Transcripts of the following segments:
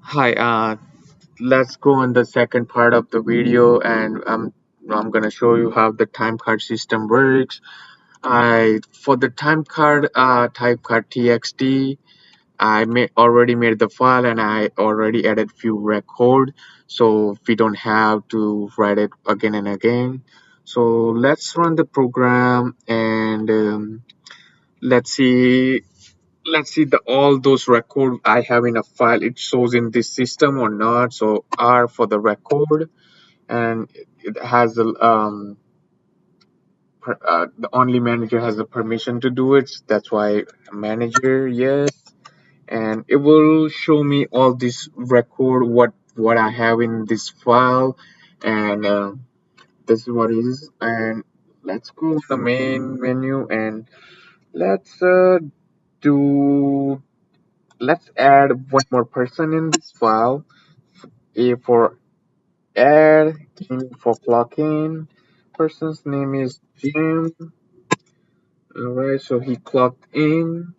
Hi, let's go on the second part of the video, and I'm gonna show you how the time card system works. I For the time card, type card txt. Already made the file, and I already added few record, so we don't have to write it again and again. So let's run the program, and let's see the all those record I have in a file, it shows in this system or not. So R for the record, and it has the only manager has the permission to do it. That's why manager, yes. And it will show me all this record, what I have in this file. And this is what it is. And let's go to the main menu, and let's do let's add one more person in this file. A for add, in for clock in. Person's name is Jim. Alright, so he clocked in.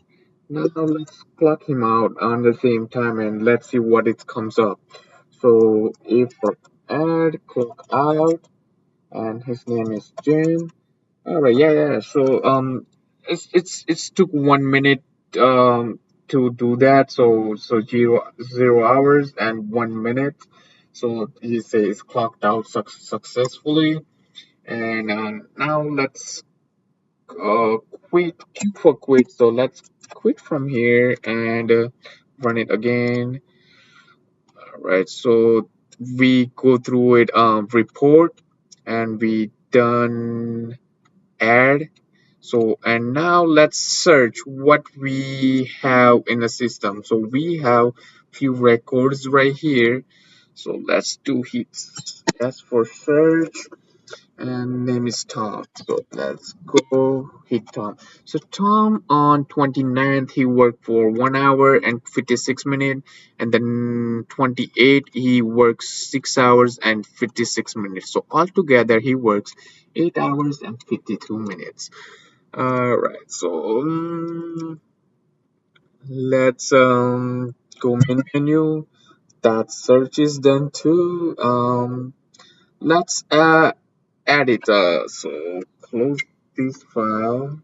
Now let's clock him out on the same time, and let's see what it comes up. So A for add, clock out, and his name is Jim. All right, yeah. So it's took 1 minute to do that. So zero hours and 1 minute. So he says clocked out successfully. And now let's uh queue for quit. So let's quit from here and run it again. All right. So we go through it report, and we done add. So, and now let's search what we have in the system. So we have few records right here. So let's do hits. S for search, and name is Tom. So let's go hit Tom. So Tom on 29th he worked for 1 hour and 56 minutes, and then 28th he works 6 hours and 56 minutes. So altogether he works 8 hours and 52 minutes. All right, so let's go main menu. That search is done too. Let's add it. So close this file.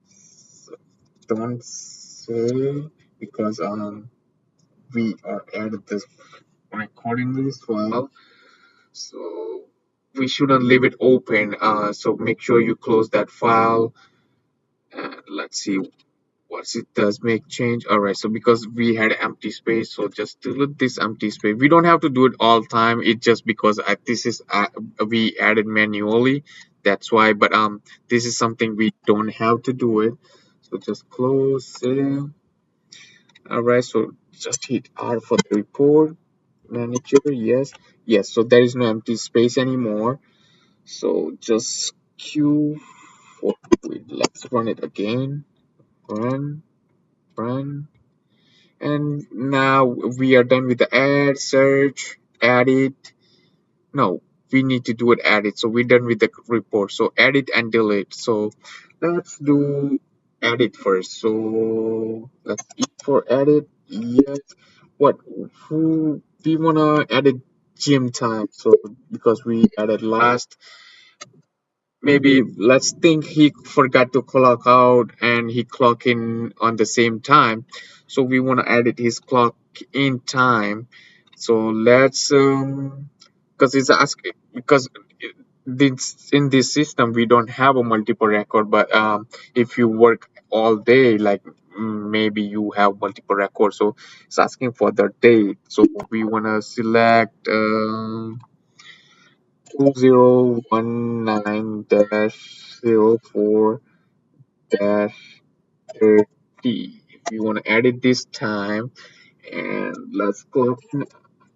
So don't say, because we are added this recording this file. So we shouldn't leave it open. So make sure you close that file. And let's see what it does make change. All right, so because we had empty space, so just delete this empty space. We don't have to do it all time. It just because this is we added manually, that's why. But this is something we don't have to do it. So just close save. All right, so just hit R for the report manager. Yes, so there is no empty space anymore. So just Q for wait, let's run it again. Run. And now we are done with the add, search, edit. No, we need to do it edit. So we're done with the report. So edit and delete. So let's do edit first. So let's eat for edit. Yes. What who we wanna edit gym time. So because we added last, maybe let's think he forgot to clock out and he clock in on the same time. So we want to edit his clock in time. So let's because it's asking, because this in this system we don't have a multiple record. But if you work all day, like maybe you have multiple records, so it's asking for the date. So we want to select 2019 dash 04 dash 30. If you want to edit this time, and let's clock in.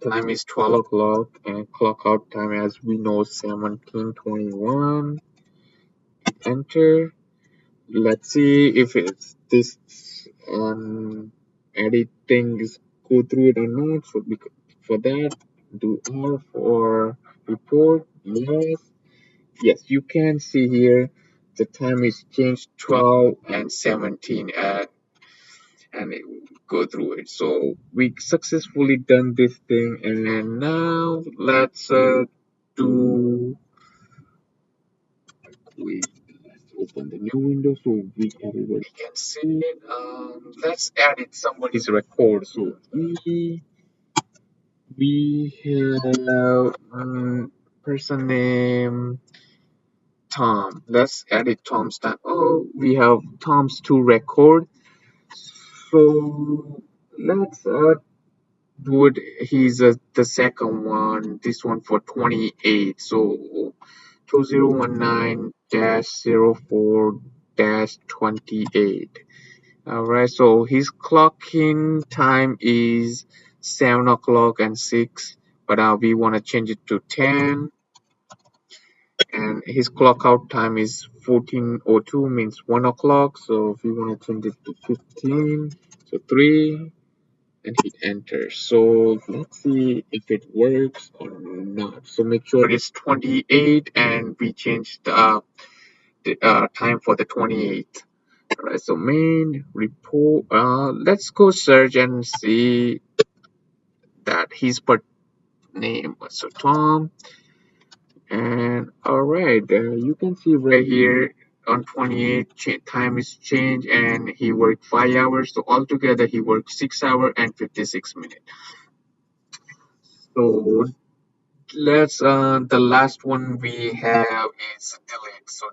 Time is 12 o'clock, and clock out time, as we know, 17:21. Enter. Let's see if it's this editing is go through it or not. So for that, do R for report. Yes, you can see here the time is changed 12 and 17. and it will go through it. So we successfully done this thing, and now let's do. Wait, let's open the new window so everybody can see it. Let's edit somebody's record. So we have person name Tom. Let's edit Tom's time. Oh, we have Tom's to record. So let's do it. He's the second one. This one for 28. So 2019 04 28. All right. So his clock-in time is 7 o'clock and 6, but we want to change it to 10. And his clock out time is 14:02, means 1 o'clock. So if we want to change it to 15, so 3, and hit enter. So let's see if it works or not. So make sure it's 28, and we changed the time for the 28th. All right. So main report. Let's go search and see that his per name. So Tom. And all right, you can see right here on 28 time is changed, and he worked 5 hours. So altogether he worked 6 hours and 56 minutes. So let's the last one we have is delete. So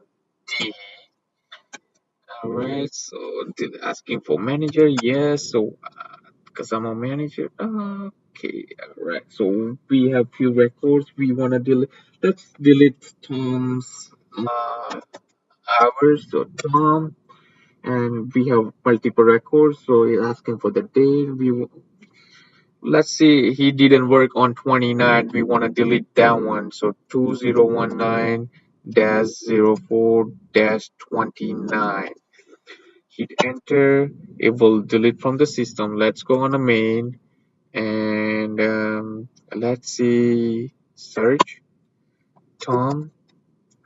D. All right. So asking for manager. Yes. So because I'm a manager. Okay. All right. So we have few records we wanna delete. Let's delete Tom's hours. So Tom, and we have multiple records. So he's asking for the date. Let's see, he didn't work on 29. We want to delete that one. So 2019 04 29. Hit enter. It will delete from the system. Let's go on the main, and let's see, search Tom.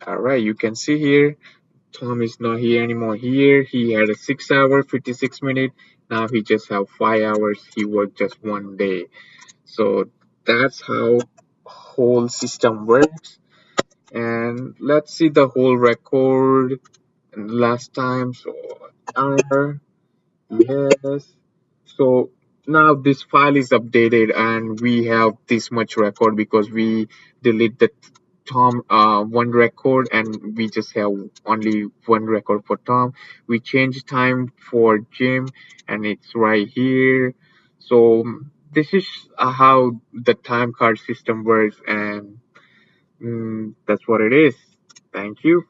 All right, you can see here Tom is not here anymore. Here he had a 6 hour 56 minute. Now he just have 5 hours. He worked just one day. So that's how whole system works. And let's see the whole record last time. So R, yes. So now this file is updated, and we have this much record because we delete the Tom one record, and we just have only one record for Tom. We change time for Jim, and it's right here. So this is how the time card system works, and that's what it is. Thank you.